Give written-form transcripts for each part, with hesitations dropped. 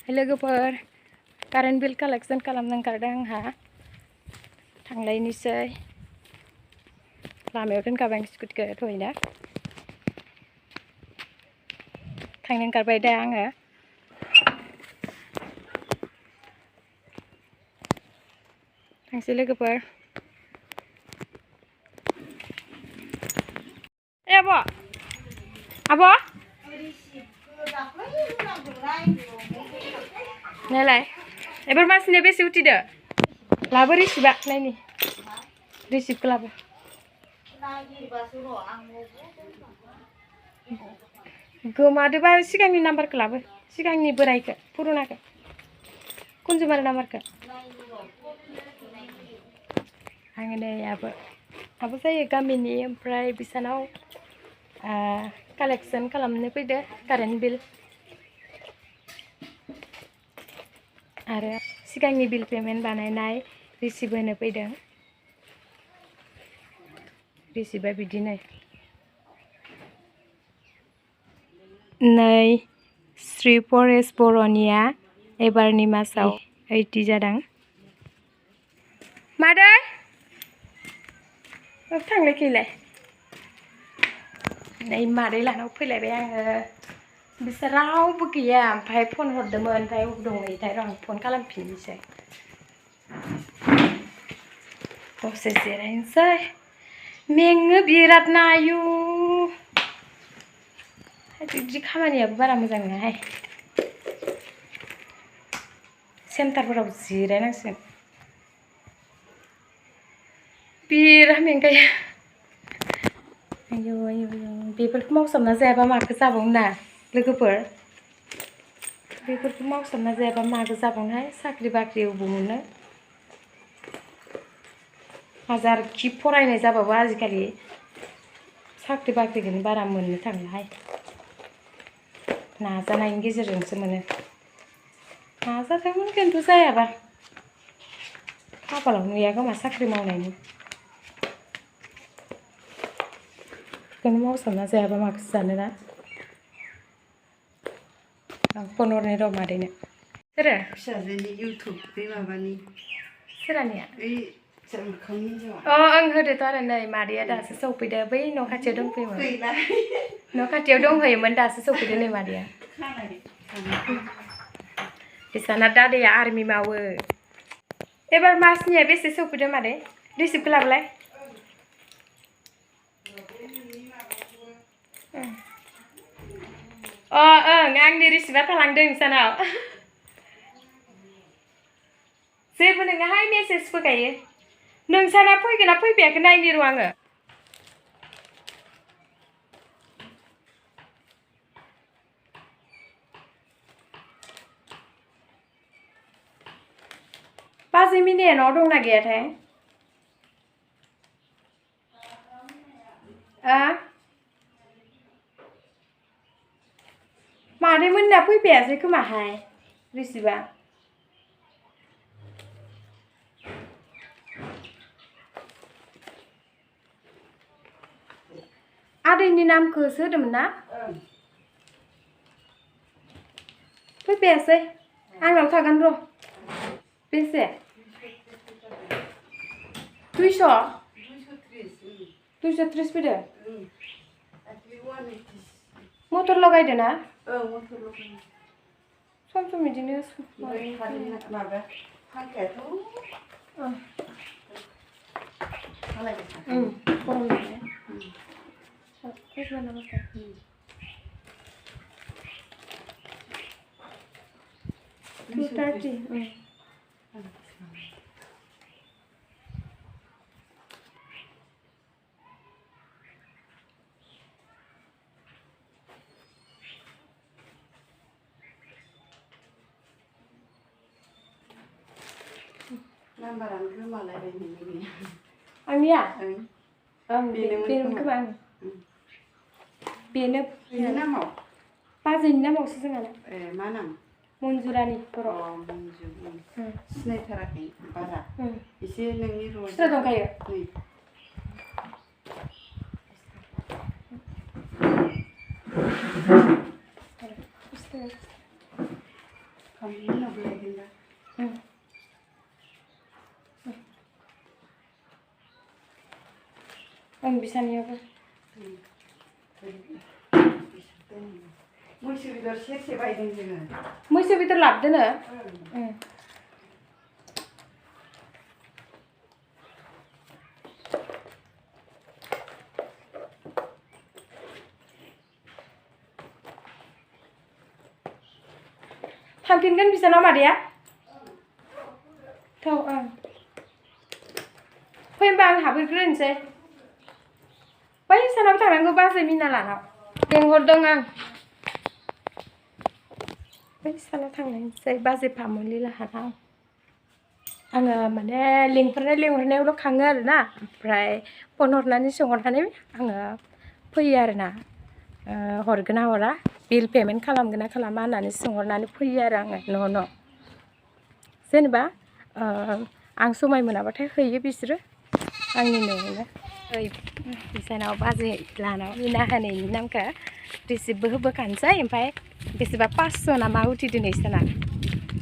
लोगोफोर कारेन्ट बिल कालेक्सन खालामनो ओंखारदों आंहा थांलायनोसै लामायाव दोनखाबाय आं स्कुटिखौ दहायनो थांनो ओंखारबाय दा आङो थांसै लोगोफोर आब' नालाय एबार मासनिया बेसे उथिदो लाबो रिसिप्टआ नायनि रिसिप्टखौ लाबो गोमादोबा सिगांनि नाम्बारखौ लाबो सिगांनि बोरायखौ पुरुनाखौ कनजुमार नाम्बारखौ आङो नै आबो जायो गामिनि ओमफ्राय बिसानाव कालेक्सन खालामनो फैदो कारेन्ट बिल आरो सिगांनि बिल पेमेन्ट बानायनाय रिसिप्ट होनो फैदों रिसिप्टआ बिदिनो नै श्री परेश बर'निया एबारनि मासाव 80 जादों मादै थांलायखैलाय नै मादै लानाव फैलायबाय आङो बिसोर रावबो गैया ओमफ्राय फन हरदोंमोन ओमफ्राय दंहैयोथाय र' आं फन खालामफिननोसै दसे जिरायनोसै मेङो बिराद ना आयु बिदि खामानियाबो बारा मोजां नङाहाय सेन्टारफोराव जिरायनांसिगोन बिराद मेंगायो आयौ आयौ बेफोरखौ मावसोमना जायाबा माखौ जाबावनो ना लोगोफोर बेफोरखौ मावसोमना जायाबा माखौ जाबावनोहाय साख्रि बाख्रि अबाव मोनो हाजारखि फरायनाय जाबाबो आजिखालि साख्रि बाख्रिखौनो बारा मोननो थांलाहाय नाजानायनि गेजेरजोंसो मोनो नाजादोंमोन खिन्थु जायाबा खाफालाव गैया खोमा साख्रि मावनायनि बेखौनो मावसोमना जायाबा माखौसो जानोना आं फन हरनि र' मादैनो सोरो फिसाजोनि इउटुब बे माबानि सोरानिया ओं होदोथ' आरो नै मादैया दासो सौफैदो बै न' खाथियाव दंफैयोमोन न' खाथियाव दंहैयोमोन दासो सौफैदो नै मादैया बिसाना दादाया आर्मि मावो एबार मासनिया बेसे सौफैदो मादै रिसिप्टखौ लाबोलाय ओं आंनि रिसिप्टआ थालांदों नोंसानाव जेबो नङाहाय मेसेज फैखायो नोंसाना फैगोन ना फैफायाखै नायनि र' आङो बाजै मिनिया न'आव दंना गैयाथाय मादै मोनना फैफायासै खोमाहाय रिसिप्टआ आदैनि नामखौसो होदोंमोन ना फैफायासै आंनाव थागोन र' बेसे 230 फैदो मटर लगायदो ना सम सम बिदिनो माबा फांखायाथ' गरम जायो 230 नाम्बारानो गोमालायबाय नोंनि आंनिया बेनोमोन खोमा बेनो नामाव बाजैनि नामावसो जोंहाना मा नाम मन्जुरानि बर' मन्जु सिनायथाराखै बारा एसे नोंनि सिना दंखायो खालामनायनि उनाव लायगोन दा बिसानियाबो मैसो बेदर सेरसे बायदों जोङो मैसो बेदर लाबोदोनो थांफिनगोन बिसानाव मादैया थौ फै होनबा आं हाबहैग्रोनोसै बै सानाव थांनांगौ बाजै मिना लानाव लेंहरदों आं बै सानाव थांनायसै बाजै फामुलि लाहानाव आङो माने लेंहरनायावल' खाङो आरोना ओमफ्राय फन हरनानै सोंहरनानै आङो फैयो आरोना हरगोन ना हरा बिल पेमेन्ट खालामगोन ना खालामा होननानै सोंहरनानै फैयो आरो आङो न' जेनेबा आं समाय मोनाबाथाय हैयो बिसोरो आंनि न'आवनो बिसानाव बाजै लानाव मिना होनायनि नामखौ रिसिप्टबो होबोखानोसै ओमफ्राय बेसेबा 500 ना मा उथिदो नैसाना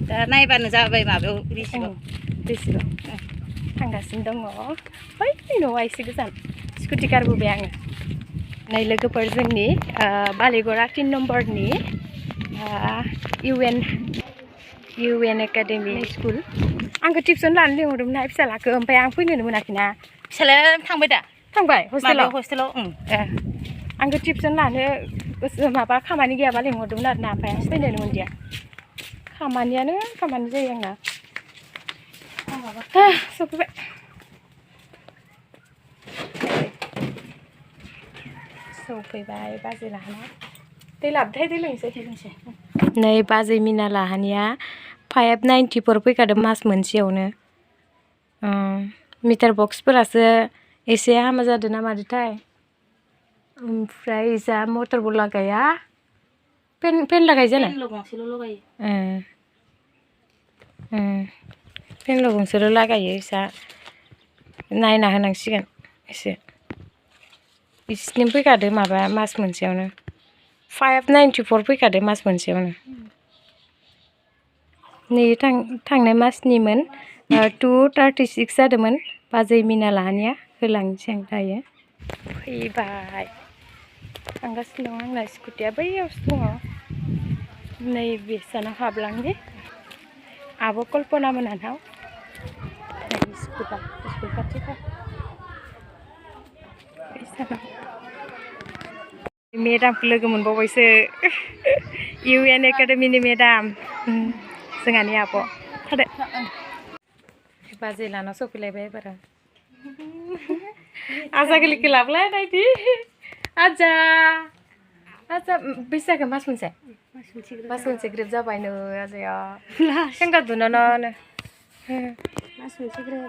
दा नायबानो जाबाय माबायाव रिसिप्टआव थांगासिनो दङ बै न'आ एसे गोजान स्कुटि गारबोबाय आङो नै लोगोफोर जोंनि बालिगरा 3 नम्बरनि UN एकाडेमि स्कुल आंखौ टिउसन लानो लिंहरदोंमोनहाय फिसालाखौ ओमफ्राय आं फैनोनो मोनाखैना फिसालाया थांबाय दा थांबाय हस्टेलाव आंखौ टिउसन लानो माबा खामानि गैयाबा लिंहरदोंमोन आरोना ओमफ्राय आं फैनोनो मोनदिया खामानि जायो आंना सफैबाय सफैबाय बाजै लाहाना दै लाबोथाय दै लोंसै नै बाजै मिना लाहानिया 594 फैखादों मास मोनसेयावनो मिटार बक्सफोरासो एसे हामा जादों ना मादोंथाय ओमफ्राय जा मटरबो लागाया पेन लागाय जाना गंसेल' लगायो पेनल' गंसेल' लागायो इसा नायना होनांसिगोन एसे बिसिनिम फैखादो माबा मास मोनसेयावनो 594 फैखादो मास मोनसेयावनो नै थांनाय मासनिमोन 236 जादोंमोन बाजै मिना लाहानिया होलांनोसै आं दायो फैबाय थांगासिनो दं आंना स्कुटिया बैयावसो दङ नै बेसानाव हाबलांनि आब' कल्पना मोनहानाव स्कुल खाथिखा मेदामखौ लोगो मोनबावबायसो UN एकाडेमिनि मेदाम जोंहानि आब' थादो बाजै लाना सफैलायबाय एबार आजा गोरलैखौ लाबोलाय नायदि आजा बेसेजाखो मास मोनसे ग्रेब जाबाय नो आजाया सेंगारदुनानो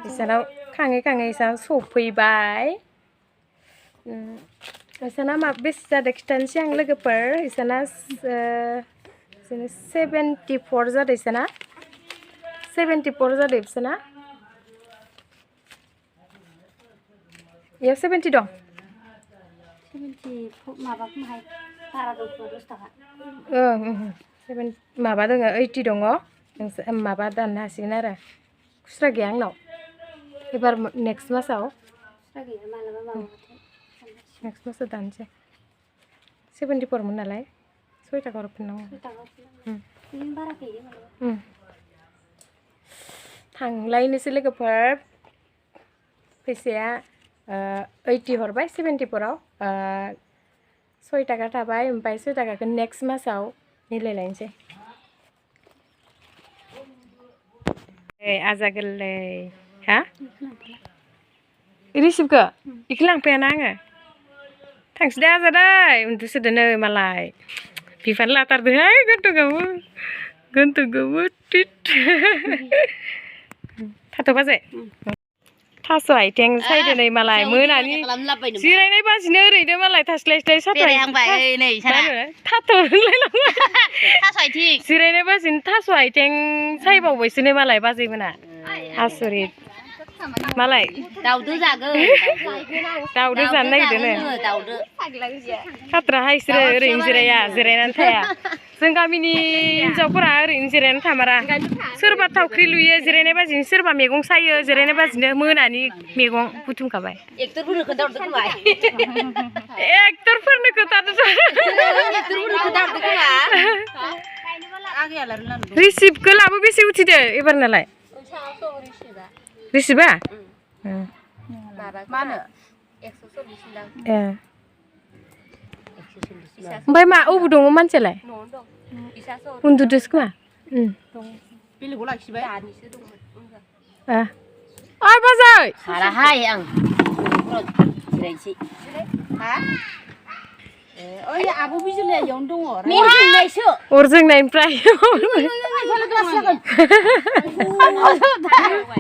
इसानाव खाङै इसानाव सफैबाय इसाना मा बेसे जादों खिथानोसै आं लोगोफोर इसाना 74 जादों इसाना 74 जादों इसाना इयाव 70 दं 70 माबा खोमाहाय बारा दं 10 थाखा माबा दङ 80 दङ माबा दाननो हासिगोन आरो खुस्रा गैया आंनाव एबार नेक्स्ट मासाव खुस्रा गैया मालाबा माबाबाथाय नेक्स्ट मासाव दानसै 74 मोन नालाय 6 थाखा हरफिननांगौ 6 थाखा बिदिनो बारा फैयो मालाबा थांलायनोसै लोगोफोर फैसाया 80 हरबाय 74आव 6 थाखा थाबाय ओमफ्राय 6 थाखाखौ नेक्स्ट मासाव मिलायलायनोसै आजा गोरलै हा रिसिप्टखौ बेखौ लांफायाना आङो थांसै दे आजा दै उन्दुसोदो नै मालाय बिफानो लाथारदोहाय गन्थंखौबो टिट थाथ' बाजै थास' आइटें सायदो नै मालाय मोनानि जिरायनाय बाजिनो ओरैनो मालाय थास्लाय जिरायनाय बाजिनो थास' आइटें सायबावबायसो नै मालाय बाजैमोना आसरित मालाय दाउदो जागोन दाउदो जानो नागिरदोंनो दाउदो खाथ्राहा इसोरो ओरैनो जिरायनानै थाया जों गामिनि हिनजावफोरा ओरैनो जिरायनानै थामारा सोरबा थावख्रि लुयो जिरायनाय बाजिनो सोरबा मैगं सायो जिरायनाय बाजिनो मोनानि मैगं बुथुमखाबाय एक्टरफोरनो खोन्थाहरदो खोमा एक्टरफोरनो खोन्थादों रिसिप्टखौ लाबो बेसे उथिदो एबार नालाय रिसिप्टआ मा होनो ओमफ्राय मा अबाव दङ मानसियालाय उन्दुदोसो खोमा बेलेगाव लाखिबाय ओइ बाजै हाराहाय आं जिरायनोसै हा ओइ आब' बिजुलिया इयावनो दङ अर जोंनायनिफ्राय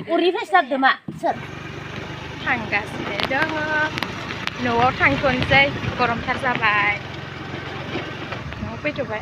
अरनिफ्रायसो लाबोदो मा सोर थांगासिनो दङ न'आव थांथ'नोसै गरमथार जाबाय न'आव फैथ'बाय